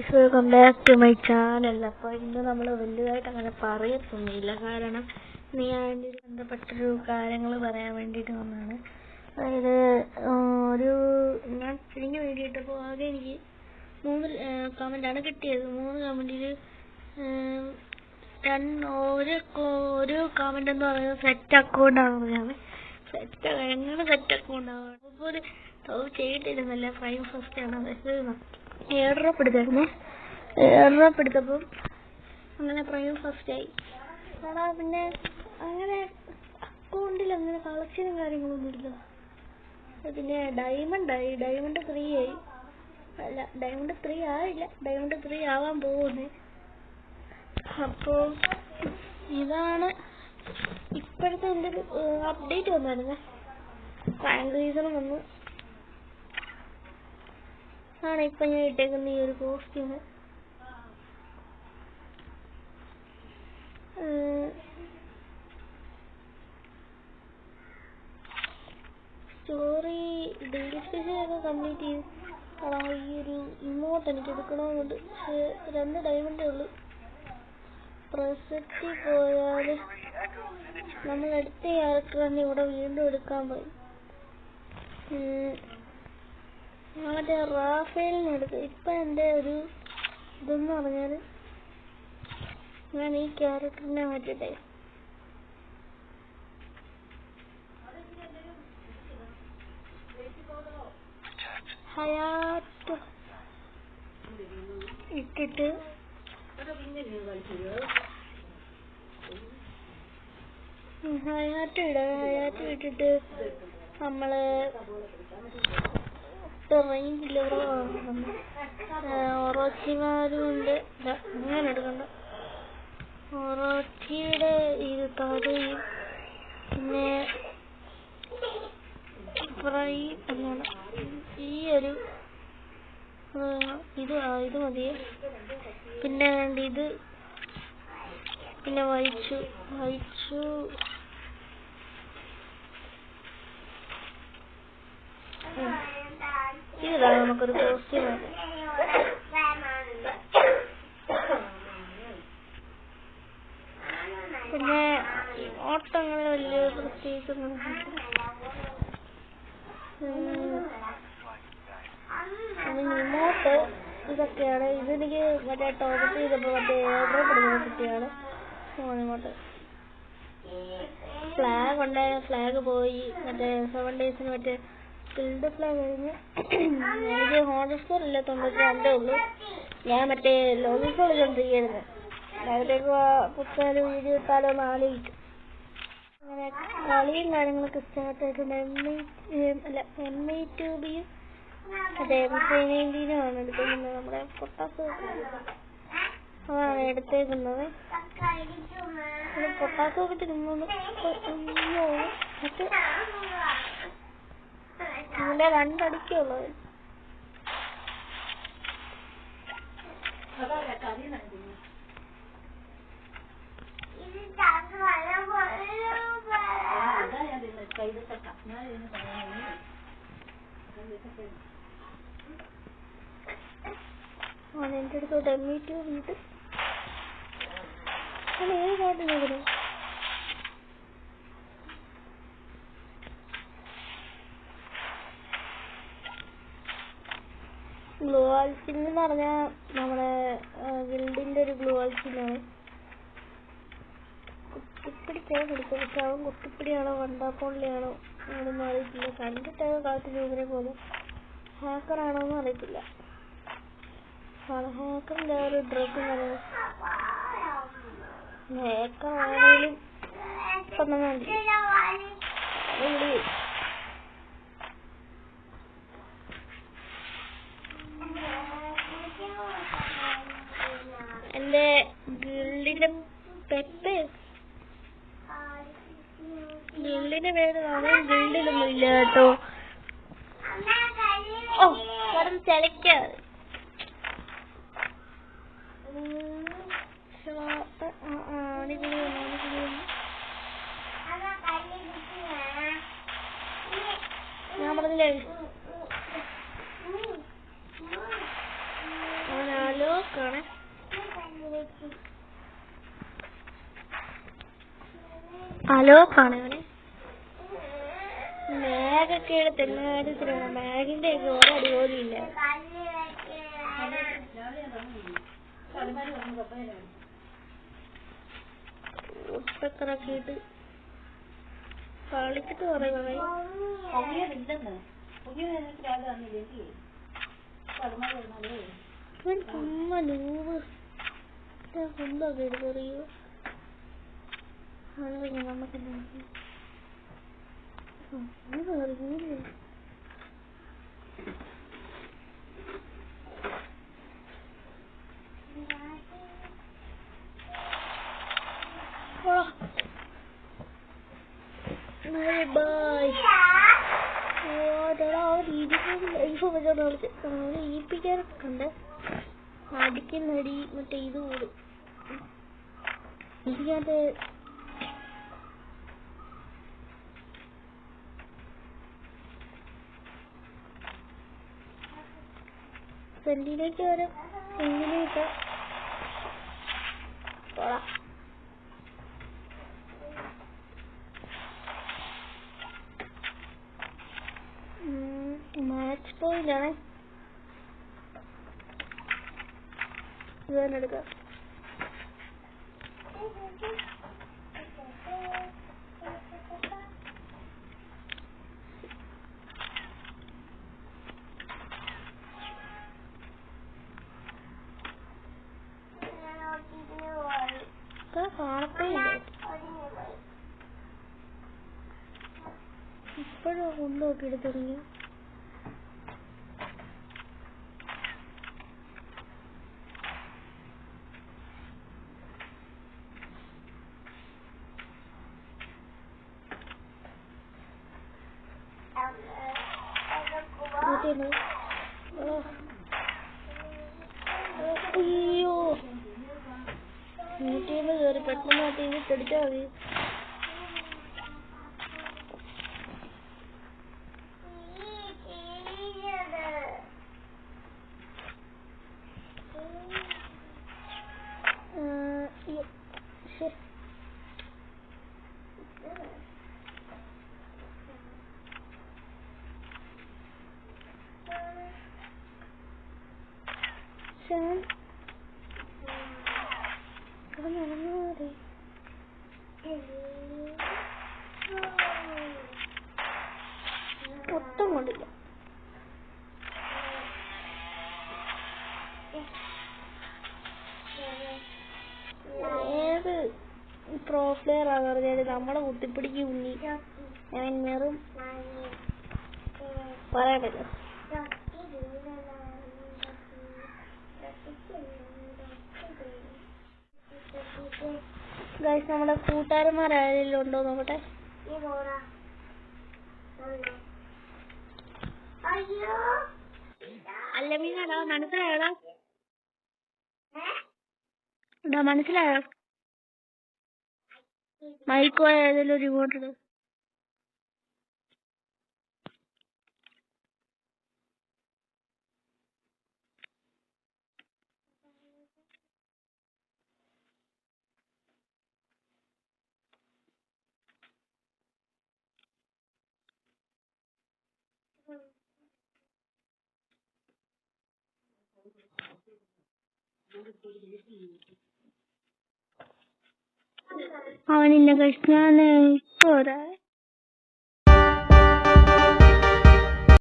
Guys, welcome back to my channel. അപ്പോൾ ഇന്ന് നമ്മൾ വലുതായിട്ട് അങ്ങനെ പറയത്തൊന്നുമില്ല, കാരണം ഇന്ന് ഞാൻ അതിൻ്റെ ബന്ധപ്പെട്ടൊരു കാര്യങ്ങൾ പറയാൻ വേണ്ടിയിട്ട് വന്നതാണ്. അതായത് ഞാൻ കഴിഞ്ഞ വീഡിയോ ഇട്ടപ്പോൾ ആകെ എനിക്ക് 3 കമൻറ്റാണ് കിട്ടിയത്. 3 കമൻറ്റിൽ ഒരു കമൻറ്റ് എന്ന് പറയുന്നത് സെറ്റ് അക്കൗണ്ടാണെന്ന് പറഞ്ഞാൽ എങ്ങനെ സെറ്റ് അക്കൗണ്ട് ആവാണ്. അപ്പോൾ ഒരു ചെയ്തിട്ടിരുന്നില്ല. പ്രൈം ഫസ്റ്റ് ആണ്. അതായത് എയർഡ്രോപ്പ് എടുത്തായിരുന്നു. എയർഡ്രോപ്പ് എടുത്തപ്പം അങ്ങനെ പ്രൈം ഫസ്റ്റ് ആയി. പിന്നെ അങ്ങനെ അക്കൗണ്ടിൽ അങ്ങനെ കളക്ഷനും കാര്യങ്ങളൊന്നും ഇല്ല. പിന്നെ ഡയമണ്ട് 3 ആയി. അല്ല, ഡയമണ്ട് 3 ആയില്ല, ഡയമണ്ട് 3 ആവാൻ പോകുന്നത്. അപ്പോൾ ഇതാണ് ഇപ്പോഴത്തെ എൻ്റെ ഒരു അപ്ഡേറ്റ് വന്നായിരുന്നു. റാങ്ക് റീസണും വന്നു. ആണ് ഇപ്പം ഞാൻ ഇട്ടേക്കുന്ന ഈ ഒരു കോസ്റ്റ്യൂം. സ്റ്റോറി ഡെയിലി സ്പെഷ്യലൊക്കെ കംപ്ലീറ്റ് ചെയ്ത് ഈ ഒരു ഇമോട്ട് എനിക്ക് എടുക്കണമെന്നുണ്ട്. പക്ഷേ 2 ഡയമണ്ടേ ഉള്ളൂ. പ്രസക്തി പോയാൽ നമ്മൾ എടുത്ത ക്യാരക്ടർ തന്നെ ഇവിടെ വീണ്ടും എടുക്കാൻ പോയി. മറ്റേ റാഫേലിനെ എടുത്ത് ഇപ്പം എൻ്റെ ഒരു ഇതെന്ന് പറഞ്ഞാൽ ഞാൻ ഈ ക്യാരക്ടറിനെ മാറ്റിട്ടെ ഹയാത്ത് ഇട്ടിട്ട് ഹയാത്ത് ഇട്ടിട്ട് നമ്മള് റേഞ്ചില് ഒറോച്ചിമാരും ഉണ്ട്. അങ്ങനെ എടുക്കണ്ട, ഒറോച്ചിയുടെ ഇത് താഴെയും പിന്നെ അങ്ങനെ ഈ ഒരു ഇത് മതിയെ. പിന്നെ ഇത് പിന്നെ വഹിച്ചു ഇതാണ് നമുക്കൊരു കോസ്റ്റ്യൂം. പിന്നെ ഓട്ടങ്ങൾ വലിയ പ്രത്യേകിച്ച് ഇമോട്ട് ഇതൊക്കെയാണ്. ഇതെനിക്ക് മറ്റേ ടോപ്പ് ചെയ്തപ്പോൾ മറ്റേ എയർഡ്രോപ്പ് എടുക്കുന്ന കുട്ടിയാണ് ഇമോട്ട്. ഫ്ലാഗ് ഉണ്ടായ ഫ്ലാഗ് പോയി. മറ്റേ 7 ഡേയ്സിന് മറ്റേ ഫിൽഡ് ഫ്ലാഗ് കഴിഞ്ഞ് എനിക്ക് ഹോണർ സ്കോർ ഇല്ല, 92 ഉള്ളൂ. ഞാൻ മറ്റേ ലോഗിൻ കളിച്ചോണ്ടിരിക്കുന്നു. അതിലേക്ക് പുസ്തകം വീഡിയോ ഇട്ടാലോ എന്ന് ആലോചിക്കും. അങ്ങനെ കളിയും കാര്യങ്ങളൊക്കെ സ്റ്റാർട്ട് ആയിട്ടുണ്ട്. M8 അതെ M19 ആണ് എടുക്കുന്നത്. നമ്മുടെ പൊട്ടാസ് അതാണ് എടുത്തേക്കുന്നത്. പൊട്ടാസ് ഒക്കെ തിന്നുന്നു. മറ്റേ ഇതിന്റെ 2 അടിക്കുള്ളത്. എൻ്റെ അടുത്തോട്ട് M8 വീട്ട് ഏത് കാട്ടിൽ നോക്കണം. ഗ്ലൂ വാൾ സ്കിൻ എന്ന് പറഞ്ഞാൽ നമ്മുടെ ഗിൽഡിന്റെ ഒരു ഗ്ലൂ വാൾ സ്കിന്നാണ്. കുത്തിപ്പിടിക്കാണ് എടുത്തത്. പക്ഷെ അവൻ കുത്തിപ്പിടിയാണോ വണ്ടാപ്പൊള്ളിയാണോ അതൊന്നും അറിയത്തില്ല. കണ്ടിട്ട് കാലത്ത് രൂപരെ പോലെ ഹാക്കറാണോ എന്ന് അറിയത്തില്ല. ഹാക്കറിന്റെ ആ ഒരു ഡ്രസ്സ് ഹാക്കർ ആണെങ്കിലും ഇപ്പം എന്റെ ഗിൽഡിന്റെ ഗിൽഡിന്റെ പേര് ഗിൽഡിലൊന്നും ഇല്ല കേട്ടോ. കടന്ന് ചലക്കാതെ ഞാൻ പറഞ്ഞില്ലേ. ഹലോ അലോക്കാണ്. അലോക്കാണ് അവന്. ബാഗൊക്കെ എടുത്ത് എല്ലാ കാര്യത്തിലാണ്. ബാഗിന്റെ ഒക്കെ ഓരോ അടിപോലില്ല. ഒട്ടക്കറക്കിയിട്ട് കളിച്ചിട്ട് പറയുന്നത് ചുമ്മാ നൂറ് സ്വന്തമൊക്കെ എടുത്തറിയോ. അതൊക്കെ നമുക്ക് ഈപ്പിക്കാനൊക്കെ അടിക്കുന്നടി മറ്റേ ഇത് കൂടും. ഇതിനകത്ത് ഫ്രണ്ടിലേക്ക് വരും. എങ്ങനെയൊക്കെ മാച്ച് പോയിന്റ് ആണ്. ഇത് തന്നെ എടുക്കാം. ഇപ്പോഴും കൊണ്ടോക്കി എടുത്തുടങ്ങി. അയ്യോ യൂട്യൂബ് കയറി പെട്ടെന്ന് അടിച്ചാൽ മതി. ഒട്ടും കൊണ്ടില്ല. ഏത് പ്രോ പ്ലെയർ ആണെന്ന് പറഞ്ഞാല് നമ്മളെ കുത്തിപ്പിടിക്ക് ഉണ്ണി. ഞാൻ വെറും പറയണ്ടല്ലോ. ഗൈസ് നമ്മുടെ കൂട്ടുകാരന്മാരാരെങ്കിലും ഉണ്ടോ നോക്കട്ടെ. അല്ല മീനാടാ മനസ്സിലായോടാ? മനസ്സിലായോ? മൈക്കോ ഏതെങ്കിലും ഒരു റിമോട്ട് ഇടും. അവനില്ല കഴിച്ച് ഞാൻ ഇപ്പൊ